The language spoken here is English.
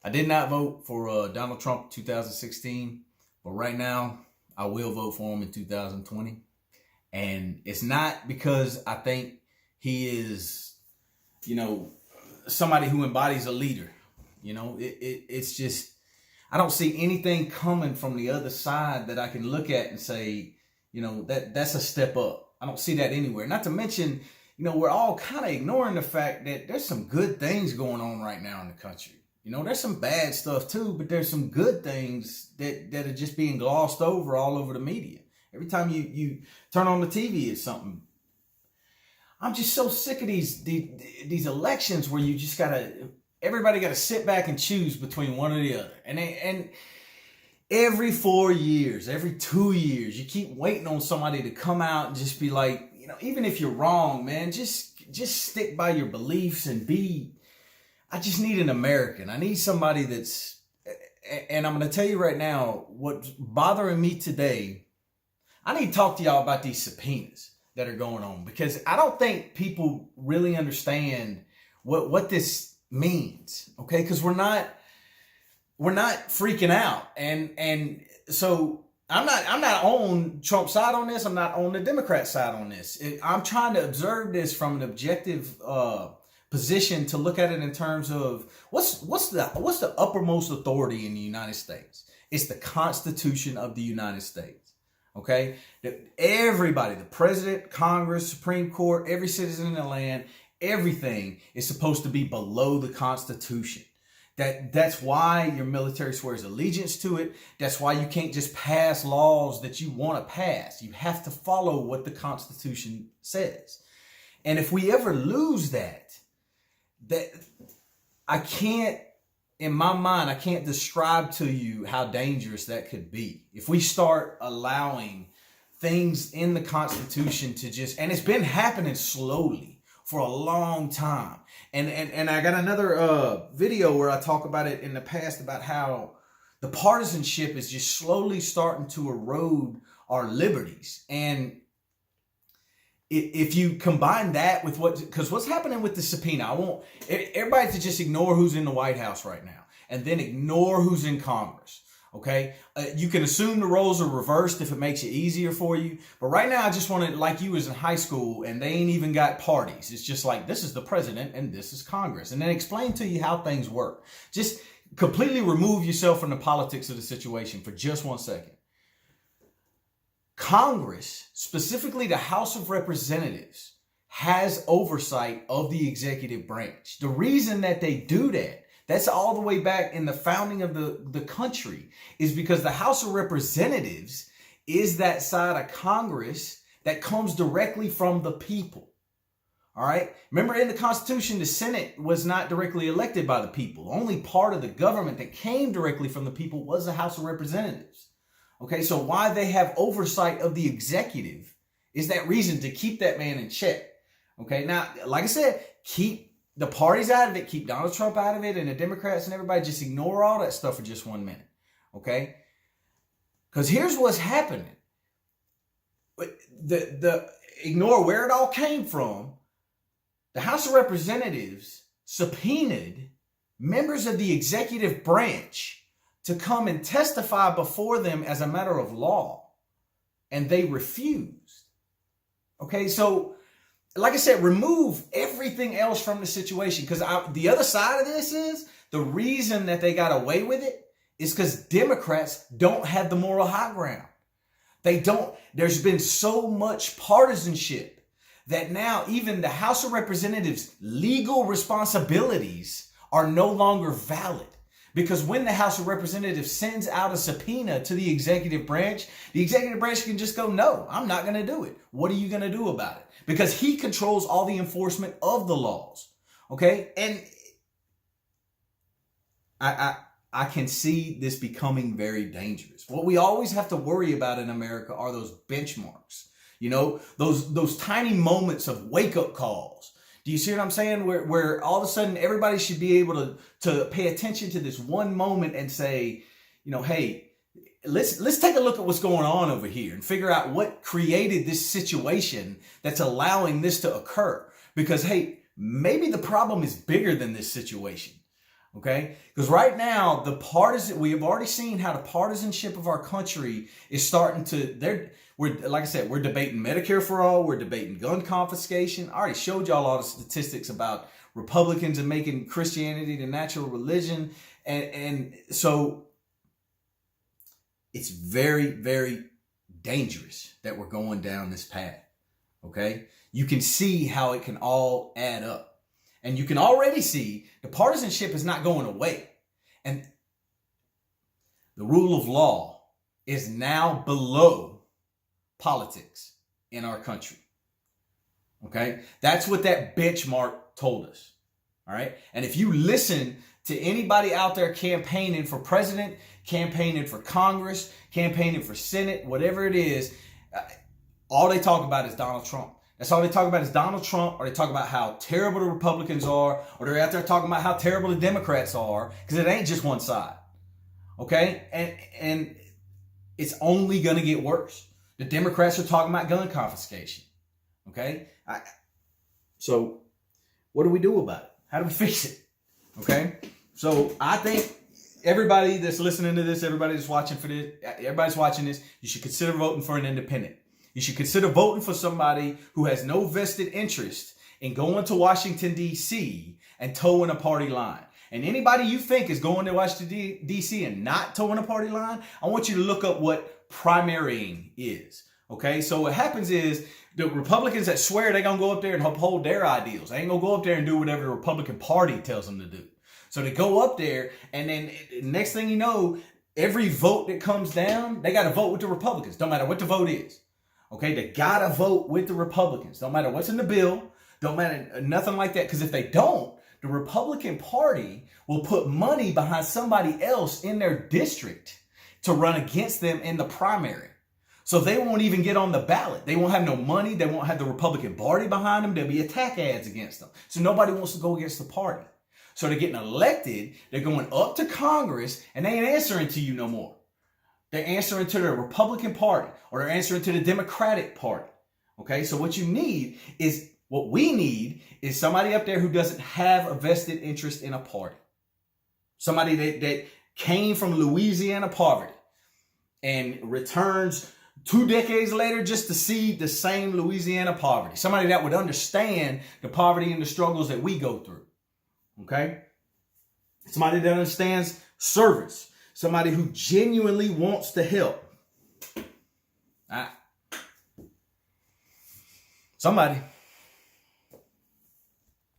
I did not vote for Donald Trump 2016, but right now I will vote for him in 2020. And it's not because I think he is, somebody who embodies a leader. It's just, I don't see anything coming from the other side that I can look at and say, that's a step up. I don't see that anywhere. Not to mention, we're all kind of ignoring the fact that there's some good things going on right now in the country. There's some bad stuff too, but there's some good things that are just being glossed over all over the media. Every time you turn on the TV, it's something. I'm just so sick of these elections where you just everybody gotta sit back and choose between one or the other. And every 4 years, every 2 years, you keep waiting on somebody to come out and just be like, even if you're wrong, man, just stick by your beliefs and I just need an American. I need somebody and I'm going to tell you right now, what's bothering me today, I need to talk to y'all about these subpoenas that are going on, because I don't think people really understand what this means. Okay. Cause we're not freaking out. And so I'm not on Trump's side on this. I'm not on the Democrat side on this. I'm trying to observe this from an objective, position to look at it in terms of what's the uppermost authority in the United States. It's the Constitution of the United States. Okay, everybody, the president, Congress, Supreme Court, every citizen in the land, everything is supposed to be below the Constitution. That's why your military swears allegiance to it. That's why you can't just pass laws that you want to pass. You have to follow what the Constitution says. And if we ever lose that I can't, in my mind, I can't describe to you how dangerous that could be. If we start allowing things in the Constitution to and it's been happening slowly for a long time. And I got another video where I talk about it in the past about how the partisanship is just slowly starting to erode our liberties. And if you combine that with because what's happening with the subpoena, I want everybody to just ignore who's in the White House right now and then ignore who's in Congress. Okay. You can assume the roles are reversed if it makes it easier for you. But right now, I just want to, like you was in high school and they ain't even got parties. It's just like, this is the president and this is Congress. And then explain to you how things work. Just completely remove yourself from the politics of the situation for just 1 second. Congress, specifically the House of Representatives, has oversight of the executive branch. The reason that they do that's all the way back in the founding of the country, is because the House of Representatives is that side of Congress that comes directly from the people. All right. Remember, in the Constitution, the Senate was not directly elected by the people. Only part of the government that came directly from the people was the House of Representatives. Okay, so why they have oversight of the executive is that reason, to keep that man in check. Okay, now, like I said, keep the parties out of it, keep Donald Trump out of it, and the Democrats and everybody, just ignore all that stuff for just 1 minute. Okay, because here's what's happening. Ignore where it all came from. The House of Representatives subpoenaed members of the executive branch to come and testify before them as a matter of law. And they refused. Okay, so like I said, remove everything else from the situation. Because the other side of this is, the reason that they got away with it is because Democrats don't have the moral high ground. They don't. There's been so much partisanship that now even the House of Representatives' legal responsibilities are no longer valid. Because when the House of Representatives sends out a subpoena to the executive branch can just go, no, I'm not going to do it. What are you going to do about it? Because he controls all the enforcement of the laws. Okay. And I can see this becoming very dangerous. What we always have to worry about in America are those benchmarks, those tiny moments of wake up calls. Do you see what I'm saying? Where all of a sudden everybody should be able to pay attention to this one moment and say, hey, let's take a look at what's going on over here and figure out what created this situation that's allowing this to occur. Because, hey, maybe the problem is bigger than this situation. Okay? Because right now, we have already seen how the partisanship of our country is starting to, like I said, we're debating Medicare for all, we're debating gun confiscation. I already showed y'all all the statistics about Republicans and making Christianity the natural religion. And so it's very, very dangerous that we're going down this path. Okay? You can see how it can all add up. And you can already see the partisanship is not going away. And the rule of law is now below politics in our country. Okay? That's what that benchmark told us. All right? And if you listen to anybody out there campaigning for president, campaigning for Congress, campaigning for Senate, whatever it is, all they talk about is Donald Trump. That's all they talk about is Donald Trump, or they talk about how terrible the Republicans are, or they're out there talking about how terrible the Democrats are, because it ain't just one side. Okay? And it's only going to get worse. The Democrats are talking about gun confiscation. Okay? So what do we do about it? How do we fix it? Okay? So I think everybody that's listening to this, everybody that's watching for this, everybody's watching this, you should consider voting for an independent. You should consider voting for somebody who has no vested interest in going to Washington, D.C. and towing a party line. And anybody you think is going to Washington, D.C. and not towing a party line, I want you to look up what primarying is. Okay? So what happens is the Republicans that swear they're going to go up there and uphold their ideals. They ain't going to go up there and do whatever the Republican Party tells them to do. So they go up there, and then next thing you know, every vote that comes down, they got to vote with the Republicans, no matter what the vote is. Okay, they gotta vote with the Republicans. Don't matter what's in the bill. Don't matter nothing like that. Because if they don't, the Republican Party will put money behind somebody else in their district to run against them in the primary. So they won't even get on the ballot. They won't have no money. They won't have the Republican Party behind them. There'll be attack ads against them. So nobody wants to go against the party. So they're getting elected. They're going up to Congress, and they ain't answering to you no more. They're answering to the Republican Party, or they're answering to the Democratic Party. Okay, so what we need is somebody up there who doesn't have a vested interest in a party. Somebody that came from Louisiana poverty and returns 2 decades later just to see the same Louisiana poverty. Somebody that would understand the poverty and the struggles that we go through. Okay? Somebody that understands service. Somebody who genuinely wants to help. Somebody.